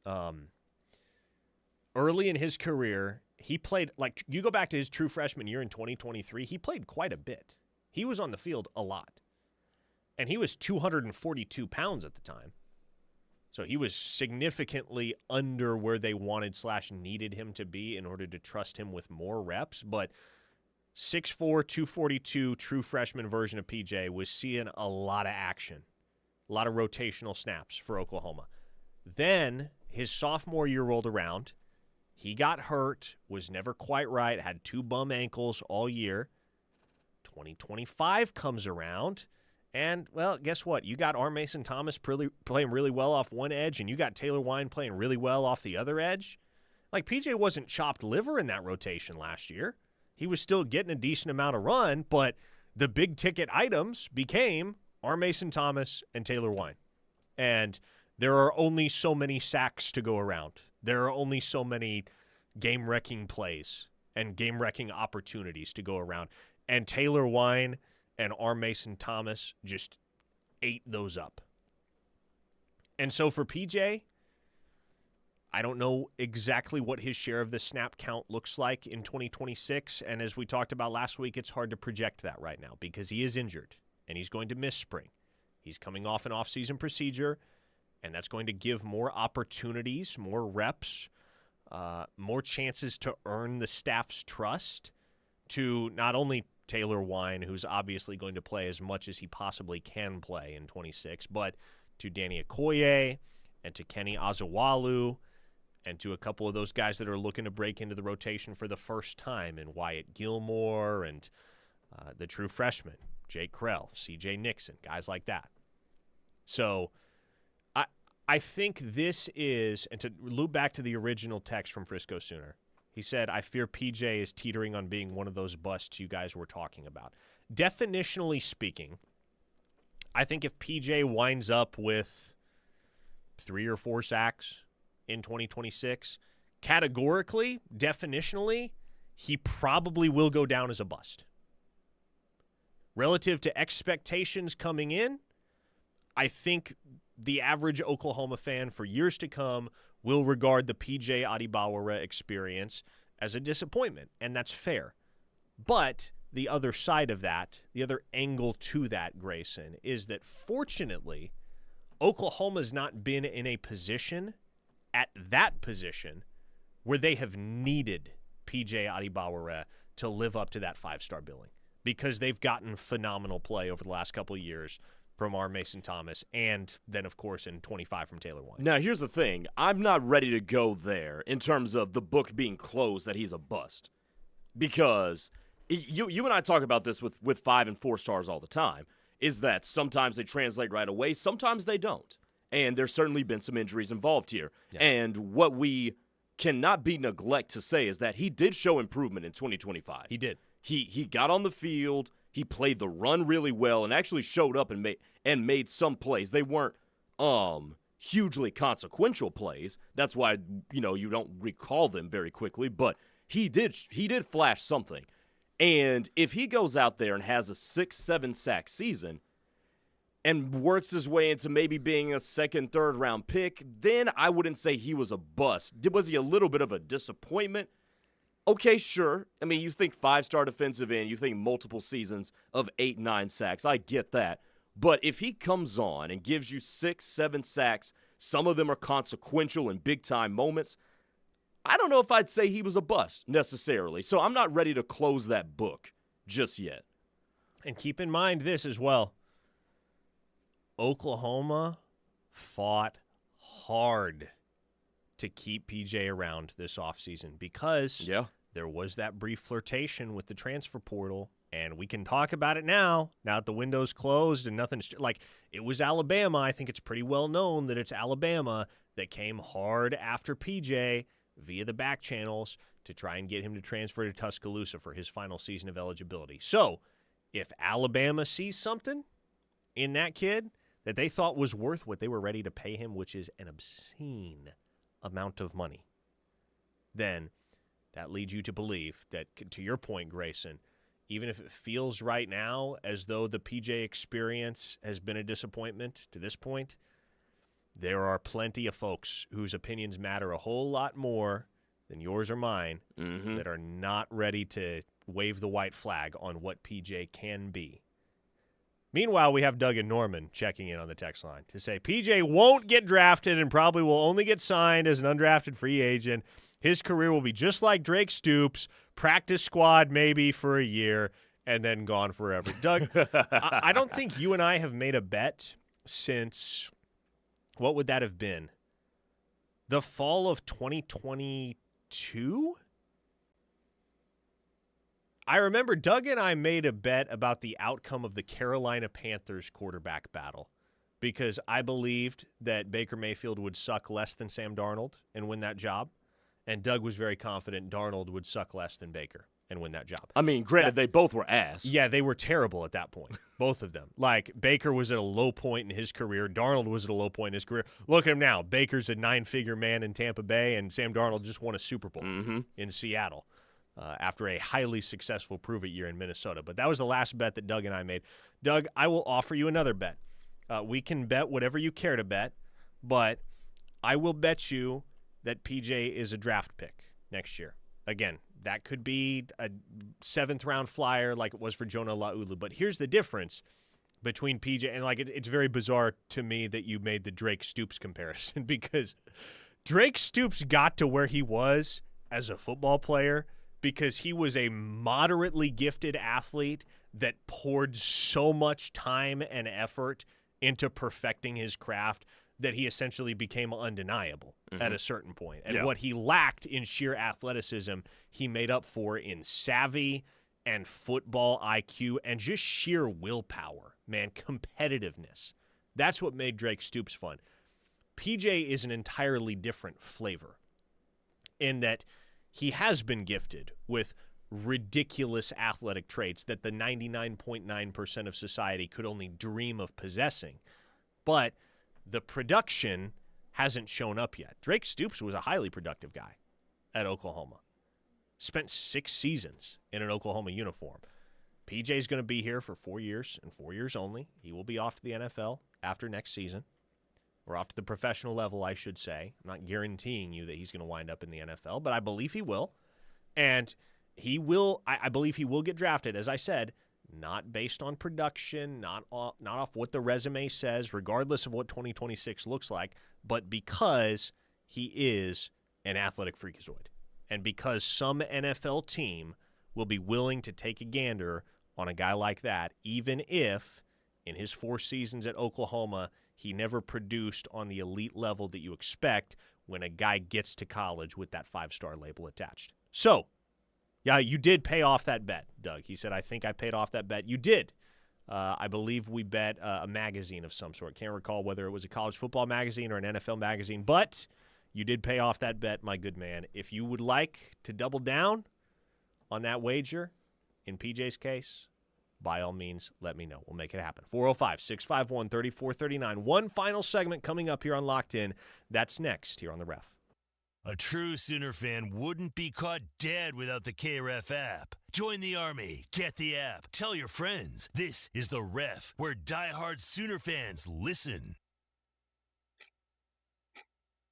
Early in his career, he played, like, you go back to his true freshman year in 2023, he played quite a bit. He was on the field a lot. And he was 242 pounds at the time. So he was significantly under where they wanted / needed him to be in order to trust him with more reps. But 6'4", 242 true freshman version of PJ was seeing a lot of action, a lot of rotational snaps for Oklahoma. Then his sophomore year rolled around. He got hurt, was never quite right, had 2 bum ankles all year. 2025 comes around, and, well, guess what? You got R. Mason Thomas playing really well off one edge, and you got Taylor Wine playing really well off the other edge. Like, PJ wasn't chopped liver in that rotation last year. He was still getting a decent amount of run, but the big-ticket items became R. Mason Thomas and Taylor Wine. And there are only so many sacks to go around. There are only so many game-wrecking plays and game-wrecking opportunities to go around. And Taylor Wine and R. Mason Thomas just ate those up. And so for PJ, I don't know exactly what his share of the snap count looks like in 2026. And as we talked about last week, it's hard to project that right now because he is injured and he's going to miss spring. He's coming off an off-season procedure, and that's going to give more opportunities, more reps, more chances to earn the staff's trust to not only Taylor Wine, who's obviously going to play as much as he possibly can play in 26, but to Danny Okoye and to Kenny Azawalu and to a couple of those guys that are looking to break into the rotation for the first time, and Wyatt Gilmore and the true freshman, Jake Krell, C.J. Nixon, guys like that. So I think this is, and to loop back to the original text from Frisco Sooner, he said, I fear PJ is teetering on being one of those busts you guys were talking about. Definitionally speaking, I think if PJ winds up with 3 or 4 sacks in 2026, categorically, definitionally, he probably will go down as a bust. Relative to expectations coming in, I think the average Oklahoma fan for years to come will regard the PJ Adebawore experience as a disappointment, and that's fair. But the other side of that, the other angle to that, Grayson, is that fortunately, Oklahoma's not been in a position at that position where they have needed PJ Adebawore to live up to that 5-star billing because they've gotten phenomenal play over the last couple of years from R. Mason Thomas, and then, of course, in 25 from Taylor Wine. Now, here's the thing. I'm not ready to go there in terms of the book being closed that he's a bust. Because you and I talk about this with 5 and 4 stars all the time, is that sometimes they translate right away, sometimes they don't. And there's certainly been some injuries involved here. Yeah. And what we cannot be neglect to say is that he did show improvement in 2025. He did. He got on the field. He played the run really well and actually showed up and made some plays. They weren't hugely consequential plays. That's why you don't recall them very quickly. But he did flash something. And if he goes out there and has a 6-7 sack season and works his way into maybe being a second, third round pick, then I wouldn't say he was a bust. Was he a little bit of a disappointment? Okay, sure. I mean, you think 5-star defensive end, you think multiple seasons of 8-9 sacks. I get that. But if he comes on and gives you 6-7 sacks, some of them are consequential in big-time moments, I don't know if I'd say he was a bust necessarily. So I'm not ready to close that book just yet. And keep in mind this as well. Oklahoma fought hard to keep PJ around this offseason because there was that brief flirtation with the transfer portal, and we can talk about it now that the window's closed and nothing's it was Alabama. I think it's pretty well known that it's Alabama that came hard after PJ via the back channels to try and get him to transfer to Tuscaloosa for his final season of eligibility. So if Alabama sees something in that kid that they thought was worth what they were ready to pay him, which is an obscene amount of money, then that leads you to believe that, to your point, Grayson, even if it feels right now as though the PJ experience has been a disappointment to this point, there are plenty of folks whose opinions matter a whole lot more than yours or mine that are not ready to wave the white flag on what PJ can be. Meanwhile, we have Doug and Norman checking in on the text line to say PJ won't get drafted and probably will only get signed as an undrafted free agent. His career will be just like Drake Stoops, practice squad maybe for a year, and then gone forever. Doug, I don't think you and I have made a bet since, what would that have been? The fall of 2022? I remember Doug and I made a bet about the outcome of the Carolina Panthers quarterback battle because I believed that Baker Mayfield would suck less than Sam Darnold and win that job, and Doug was very confident Darnold would suck less than Baker and win that job. I mean, granted, they both were ass. Yeah, they were terrible at that point, both of them. Like, Baker was at a low point in his career. Darnold was at a low point in his career. Look at him now. Baker's a 9-figure man in Tampa Bay, and Sam Darnold just won a Super Bowl in Seattle. After a highly successful prove-it year in Minnesota. But that was the last bet that Doug and I made. Doug, I will offer you another bet. We can bet whatever you care to bet, but I will bet you that PJ is a draft pick next year. Again, that could be a 7th-round flyer like it was for Jonah Laulu. But here's the difference between PJ, and it's very bizarre to me that you made the Drake Stoops comparison because Drake Stoops got to where he was as a football player because he was a moderately gifted athlete that poured so much time and effort into perfecting his craft that he essentially became undeniable at a certain point. And what he lacked in sheer athleticism, he made up for in savvy and football IQ and just sheer willpower, man, competitiveness. That's what made Drake Stoops fun. PJ is an entirely different flavor in that he has been gifted with ridiculous athletic traits that the 99.9% of society could only dream of possessing. But the production hasn't shown up yet. Drake Stoops was a highly productive guy at Oklahoma. Spent 6 seasons in an Oklahoma uniform. PJ's going to be here for 4 years and 4 years only. He will be off to the NFL after next season. Or off to the professional level, I should say. I'm not guaranteeing you that he's going to wind up in the NFL, but I believe he will. And he will, I believe he will get drafted, as I said, not based on production, not off what the resume says, regardless of what 2026 looks like, but because he is an athletic freakazoid. And because some NFL team will be willing to take a gander on a guy like that, even if in his 4 seasons at Oklahoma, he never produced on the elite level that you expect when a guy gets to college with that 5-star label attached. So, yeah, you did pay off that bet, Doug. He said, I think I paid off that bet. You did. I believe we bet a magazine of some sort. Can't recall whether it was a college football magazine or an NFL magazine, but You did pay off that bet, my good man. If you would like to double down on that wager, in PJ's case, by all means, let me know. We'll make it happen. 405-651-3439. One final segment coming up here on Locked In. That's next here on The Ref. A true Sooner fan wouldn't be caught dead without the KREF app. Join the Army. Get the app. Tell your friends. This is The Ref, where diehard Sooner fans listen.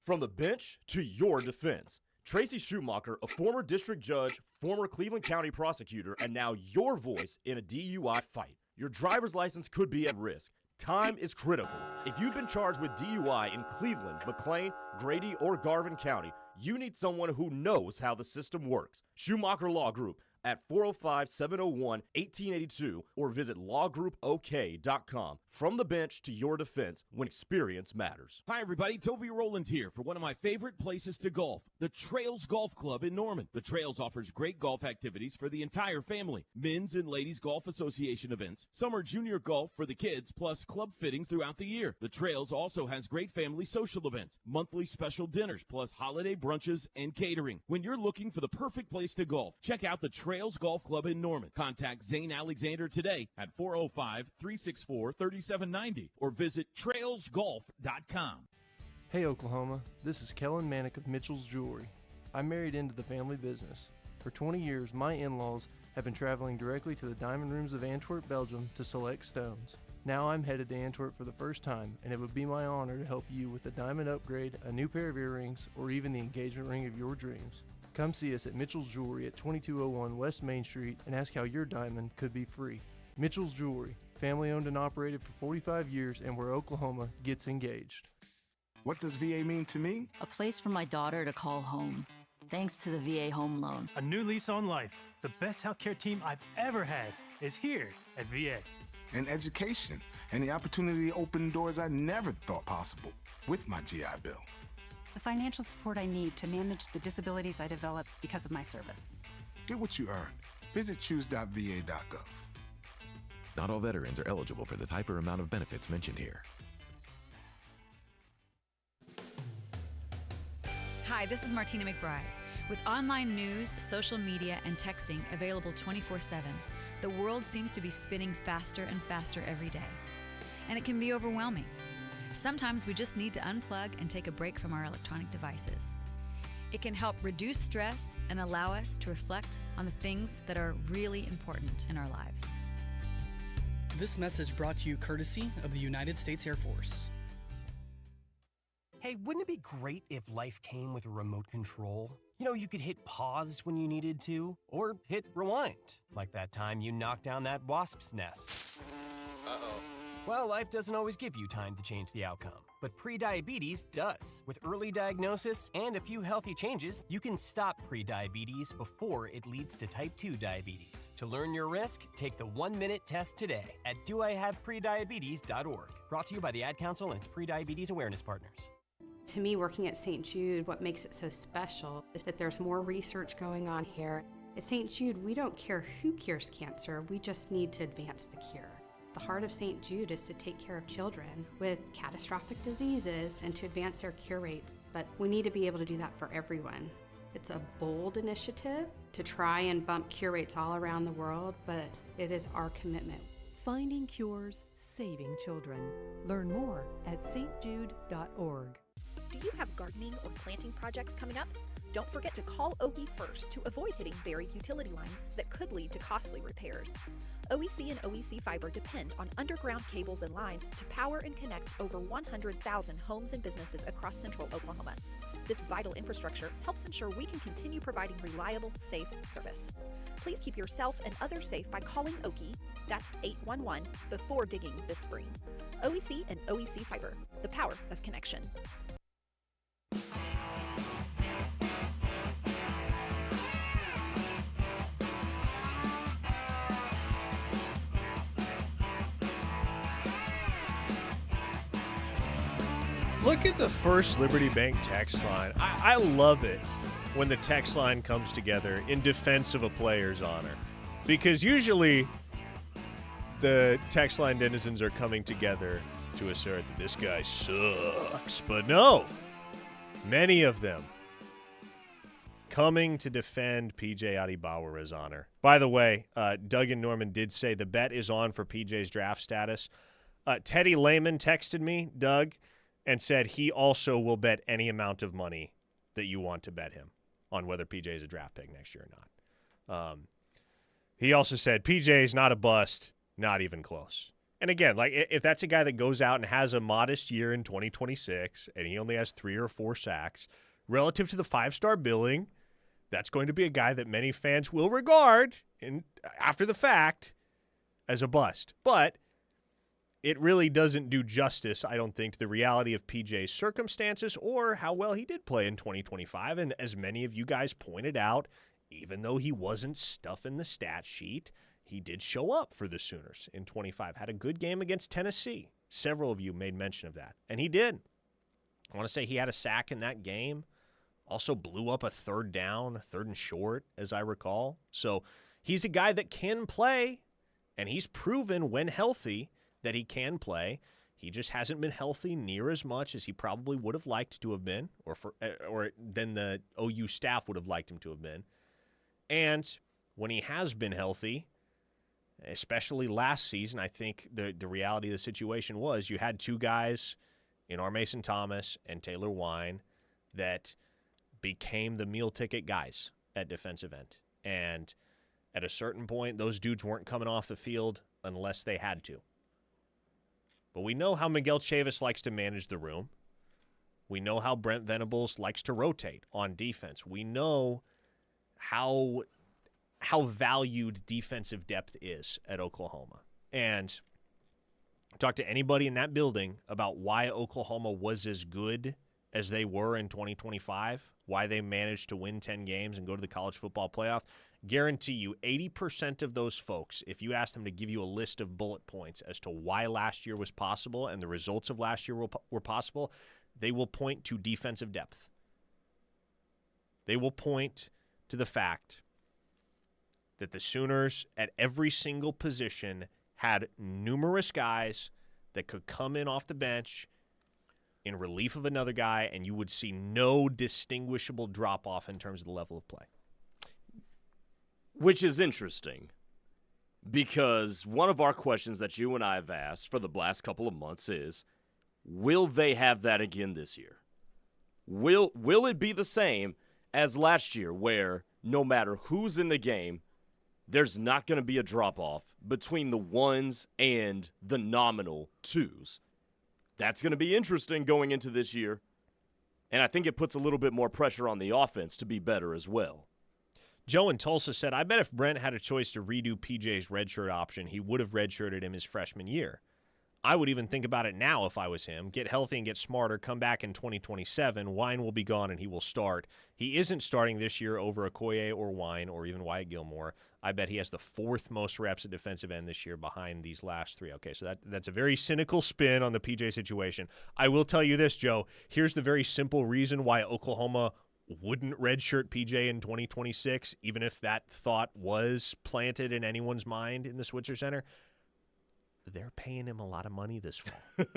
From the bench to your defense. Tracy Schumacher, a former district judge, former Cleveland County prosecutor, and now your voice in a DUI fight. Your driver's license could be at risk. Time is critical. If you've been charged with DUI in Cleveland, McLean, Grady, or Garvin County, you need someone who knows how the system works. Schumacher Law Group at 405-701-1882 or visit lawgroupok.com. From the bench to your defense when experience matters. Hi, everybody. Toby Rowland here for one of my favorite places to golf, the Trails Golf Club in Norman. The Trails offers great golf activities for the entire family. Men's and Ladies Golf Association events, summer junior golf for the kids, plus club fittings throughout the year. The Trails also has great family social events, monthly special dinners, plus holiday brunches and catering. When you're looking for the perfect place to golf, check out the Trails Golf Club in Norman. Contact Zane Alexander today at 405-364-3790 or visit trailsgolf.com. Hey Oklahoma, this is Kellen Manick of Mitchell's Jewelry. I married into the family business. For 20 years, my in-laws have been traveling directly to the diamond rooms of Antwerp, Belgium to select stones. Now I'm headed to Antwerp for the first time, and it would be my honor to help you with a diamond upgrade, a new pair of earrings, or even the engagement ring of your dreams. Come see us at Mitchell's Jewelry at 2201 West Main Street and ask how your diamond could be free. Mitchell's Jewelry, family owned and operated for 45 years, and where Oklahoma gets engaged. What does VA mean to me? A place for my daughter to call home, thanks to the VA Home Loan. A new lease on life. The best healthcare team I've ever had is here at VA. And education, and the opportunity to open doors I never thought possible with my GI Bill. The financial support I need to manage the disabilities I developed because of my service. Get what you earned. Visit choose.va.gov. Not all veterans are eligible for the type or amount of benefits mentioned here. Hi, this is Martina McBride. With online news, social media, and texting available 24/7, the world seems to be spinning faster and faster every day. And it can be overwhelming. Sometimes we just need to unplug and take a break from our electronic devices. It can help reduce stress and allow us to reflect on the things that are really important in our lives. This message brought to you courtesy of the United States Air Force. Hey, wouldn't it be great if life came with a remote control? You know, you could hit pause when you needed to, or hit rewind, like that time you knocked down that wasp's nest. Uh-oh. Well, life doesn't always give you time to change the outcome, but prediabetes does. With early diagnosis and a few healthy changes, you can stop prediabetes before it leads to type 2 diabetes. To learn your risk, take the 1-minute test today at doihaveprediabetes.org. Brought to you by the Ad Council and its prediabetes awareness partners. To me, working at St. Jude, what makes it so special is that there's more research going on here. At St. Jude, we don't care who cures cancer, we just need to advance the cure. The heart of St. Jude is to take care of children with catastrophic diseases and to advance their cure rates, but we need to be able to do that for everyone. It's a bold initiative to try and bump cure rates all around the world, but it is our commitment. Finding cures, saving children. Learn more at stjude.org. Do you have gardening or planting projects coming up? Don't forget to call OE first to avoid hitting buried utility lines that could lead to costly repairs. OEC and OEC Fiber depend on underground cables and lines to power and connect over 100,000 homes and businesses across central Oklahoma. This vital infrastructure helps ensure we can continue providing reliable, safe service. Please keep yourself and others safe by calling OKI, that's 811, before digging this spring. OEC and OEC Fiber, the power of connection. Look at the First Liberty Bank text line. I love it when the text line comes together in defense of a player's honor. Because usually the text line denizens are coming together to assert that this guy sucks. But no, Many of them coming to defend PJ Adebowere's honor. By the way, Doug and Norman did say the bet is on for PJ's draft status. Teddy Lehman texted me, Doug, and said he also will bet any amount of money that you want to bet him on whether PJ is a draft pick next year or not. He also said PJ is not a bust, not even close. And again, like if that's a guy that goes out and has a modest year in 2026 and he only has 3 or 4 sacks, relative to the 5-star billing, that's going to be a guy that many fans will regard after the fact as a bust. But it really doesn't do justice, I don't think, to the reality of PJ's circumstances or how well he did play in 2025. And as many of you guys pointed out, even though he wasn't stuffing the stat sheet, he did show up for the Sooners in 25. Had a good game against Tennessee. Several of you made mention of that. And he did. I want to say he had a sack in that game. Also blew up a 3rd down, 3rd and short, as I recall. So he's a guy that can play, and he's proven when healthy that he can play. He just hasn't been healthy near as much as he probably would have liked to have been, or than the OU staff would have liked him to have been. And when he has been healthy, especially last season, I think the reality of the situation was you had 2 guys in R. Mason Thomas and Taylor Wine that became the meal ticket guys at defensive end. And at a certain point, those dudes weren't coming off the field unless they had to. But we know how Miguel Chavis likes to manage the room. We know how Brent Venables likes to rotate on defense. We know how valued defensive depth is at Oklahoma. And talk to anybody in that building about why Oklahoma was as good as they were in 2025, why they managed to win 10 games and go to the college football playoff. Guarantee you 80% of those folks, if you ask them to give you a list of bullet points as to why last year was possible and the results of last year were possible, they will point to defensive depth. They will point to the fact that the Sooners at every single position had numerous guys that could come in off the bench in relief of another guy, and you would see no distinguishable drop-off in terms of the level of play. Which is interesting, because one of our questions that you and I have asked for the last couple of months is, will they have that again this year? Will it be the same as last year, where no matter who's in the game, there's not going to be a drop-off between the 1s and the nominal 2s? That's going to be interesting going into this year. And I think it puts a little bit more pressure on the offense to be better as well. Joe in Tulsa said, I bet if Brent had a choice to redo PJ's redshirt option, he would have redshirted him his freshman year. I would even think about it now if I was him. Get healthy and get smarter. Come back in 2027. Wine will be gone and he will start. He isn't starting this year over Okoye or Wine or even Wyatt Gilmore. I bet he has the 4th most reps at defensive end this year behind these last 3. Okay, so that's a very cynical spin on the PJ situation. I will tell you this, Joe. Here's the very simple reason why Oklahoma wouldn't redshirt PJ in 2026, even if that thought was planted in anyone's mind in the Switzer Center. They're paying him a lot of money this fall.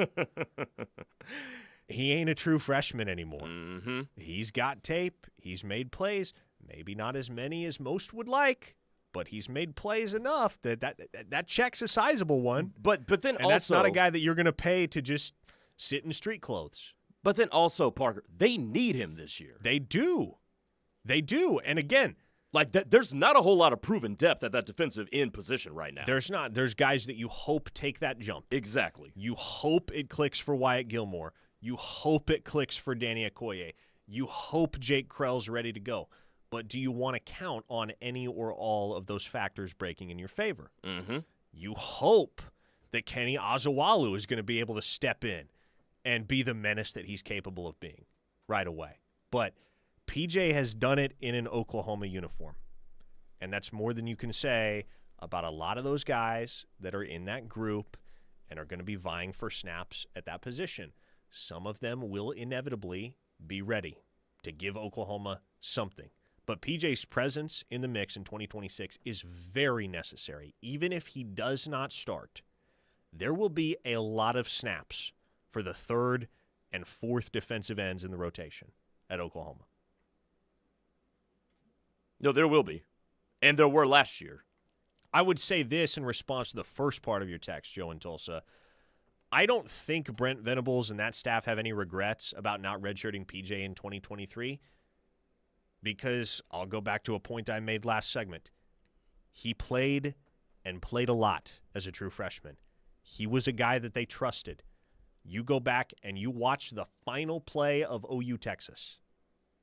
He ain't a true freshman anymore. Mm-hmm. He's got tape. He's made plays. Maybe not as many as most would like, but he's made plays enough that check's a sizable one. But then and also, that's not a guy that you're going to pay to just sit in street clothes. But then also, Parker, they need him this year. They do. They do. And again, like there's not a whole lot of proven depth at that defensive end position right now. There's not. There's guys that you hope take that jump. Exactly. You hope it clicks for Wyatt Gilmore. You hope it clicks for Danny Okoye. You hope Jake Krell's ready to go. But do you want to count on any or all of those factors breaking in your favor? Mm-hmm. You hope that Kenny Azawalu is going to be able to step in and be the menace that he's capable of being right away. But PJ has done it in an Oklahoma uniform. And that's more than you can say about a lot of those guys that are in that group and are going to be vying for snaps at that position. Some of them will inevitably be ready to give Oklahoma something. But PJ's presence in the mix in 2026 is very necessary. Even if he does not start, there will be a lot of snaps for the 3rd and 4th defensive ends in the rotation. at Oklahoma. No, there will be. And there were last year. I would say this in response to the first part of your text, Joe in Tulsa. I don't think Brent Venables and that staff have any regrets about not redshirting PJ in 2023 because I'll go back to a point I made last segment. He played and played a lot as a true freshman. He was a guy that they trusted. You go back and you watch the final play of OU Texas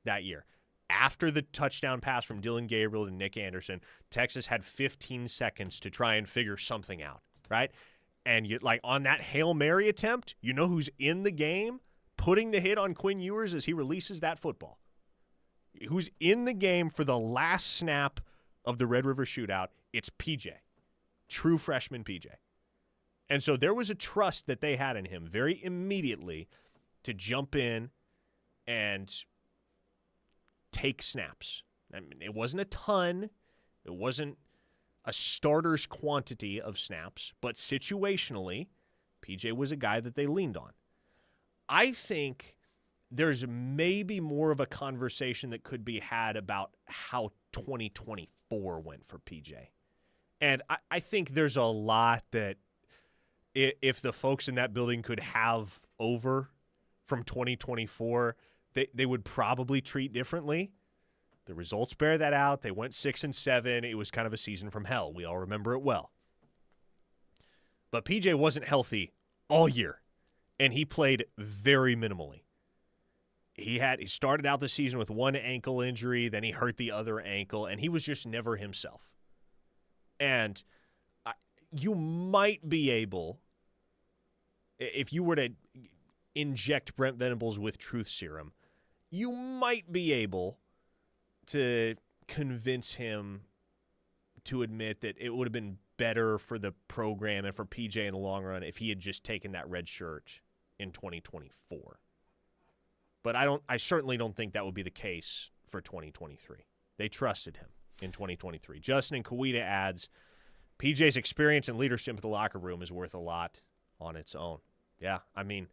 that year. After the touchdown pass from Dylan Gabriel to Nick Anderson, Texas had 15 seconds to try and figure something out, right? And you like on that Hail Mary attempt, you know who's in the game putting the hit on Quinn Ewers as he releases that football? Who's in the game for the last snap of the Red River Shootout? It's PJ, true freshman PJ. And so there was a trust that they had in him very immediately to jump in and take snaps. I mean, it wasn't a ton. It wasn't a starter's quantity of snaps, but situationally, PJ was a guy that they leaned on. I think there's maybe more of a conversation that could be had about how 2024 went for PJ. And I think there's a lot that if the folks in that building could have over from 2024, they would probably treat differently. The results bear that out. They went 6-7. It was kind of a season from hell. We all remember it well. But PJ wasn't healthy all year, and he played very minimally. He started out the season with one ankle injury, then he hurt the other ankle, and he was just never himself. And you might be able, if you were to inject Brent Venables with truth serum, you might be able to convince him to admit that it would have been better for the program and for PJ in the long run if he had just taken that red shirt in 2024. But I certainly don't think that would be the case for 2023. They trusted him in 2023. Justin and Kawita adds, PJ's experience and leadership in the locker room is worth a lot on its own. Yeah, I mean,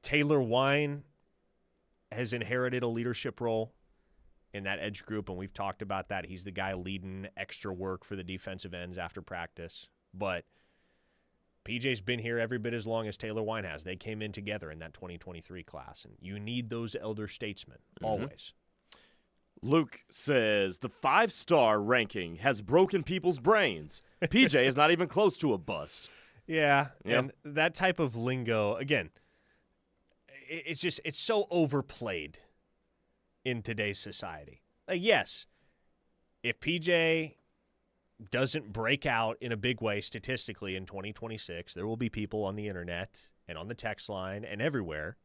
Taylor Wine has inherited a leadership role in that edge group, and we've talked about that. He's the guy leading extra work for the defensive ends after practice. But PJ's been here every bit as long as Taylor Wine has. They came in together in that 2023 class, and you need those elder statesmen always. Luke says the 5-star ranking has broken people's brains. PJ is not even close to a bust. Yeah, and that type of lingo, again, it's so overplayed in today's society. Yes, if PJ doesn't break out in a big way statistically in 2026, there will be people on the internet and on the text line and everywhere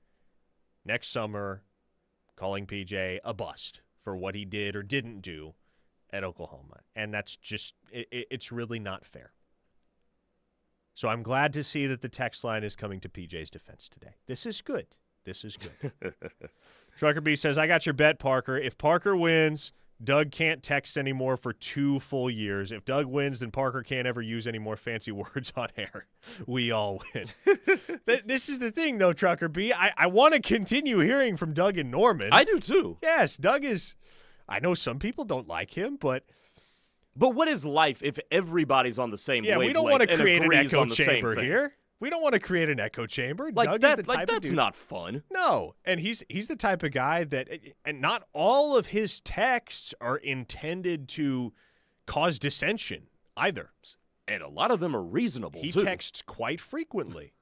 next summer calling PJ a bust for what he did or didn't do at Oklahoma. And that's just, it's really not fair. So I'm glad to see that the text line is coming to PJ's defense today. This is good. This is good. Trucker B says, I got your bet, Parker. If Parker wins, Doug can't text anymore for 2 full years. If Doug wins, then Parker can't ever use any more fancy words on air. We all win. This is the thing, though, Trucker B. I want to continue hearing from Doug and Norman. I do, too. Yes, Doug is – I know some people don't like him, but what is life if everybody's on the same wavelength? Yeah, we don't want to create an echo on the chamber same here. We don't want to create an echo chamber. Like Doug that, is the type of that's dude. not fun. No, and he's the type of guy that, and not all of his texts are intended to cause dissension either. And a lot of them are reasonable, He too. texts quite frequently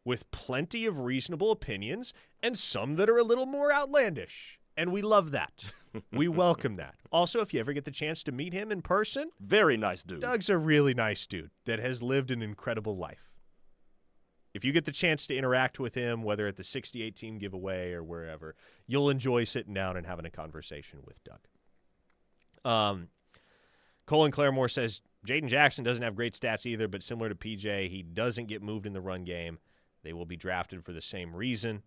with plenty of reasonable opinions and some that are a little more outlandish. And we love that. We welcome that. Also, if you ever get the chance to meet him in person, very nice dude. Doug's a really nice dude that has lived an incredible life. If you get the chance to interact with him, whether at the 68 team giveaway or wherever, you'll enjoy sitting down and having a conversation with Doug. Colin Claremore says, Jaden Jackson doesn't have great stats either, but similar to PJ, he doesn't get moved in the run game. They will be drafted for the same reason.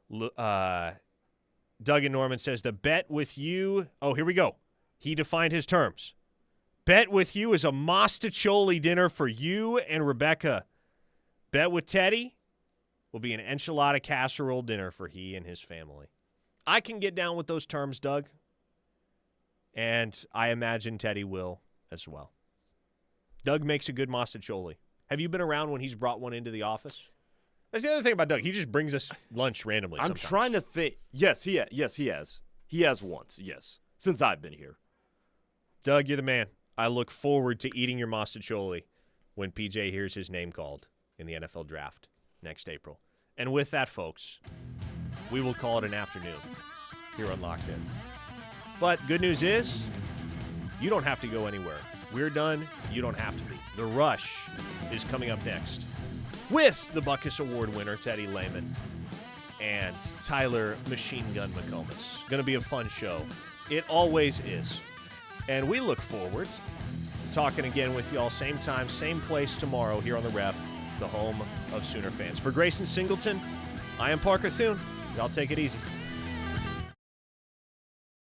Doug and Norman says, the bet with you, oh, here we go. He defined his terms. Bet with you is a mostaccioli dinner for you and Rebecca. Bet with Teddy will be an enchilada casserole dinner for he and his family. I can get down with those terms, Doug. And I imagine Teddy will as well. Doug makes a good mostaccioli. Have you been around when he's brought one into the office? That's the other thing about Doug. He just brings us lunch randomly sometimes. I'm trying to think. Yes, he has. He has once, yes, since I've been here. Doug, you're the man. I look forward to eating your mostaccioli when PJ hears his name called in the NFL draft next April. And with that, folks, we will call it an afternoon here on Locked In. But good news is, you don't have to go anywhere. We're done. You don't have to be. The Rush is coming up next with the Buckus Award winner, Teddy Lehman, and Tyler Machine Gun McComas. Going to be a fun show. It always is. And we look forward to talking again with y'all same time, same place tomorrow here on The Ref, the home of Sooner fans. For Grayson Singleton, I am Parker Thune. Y'all take it easy.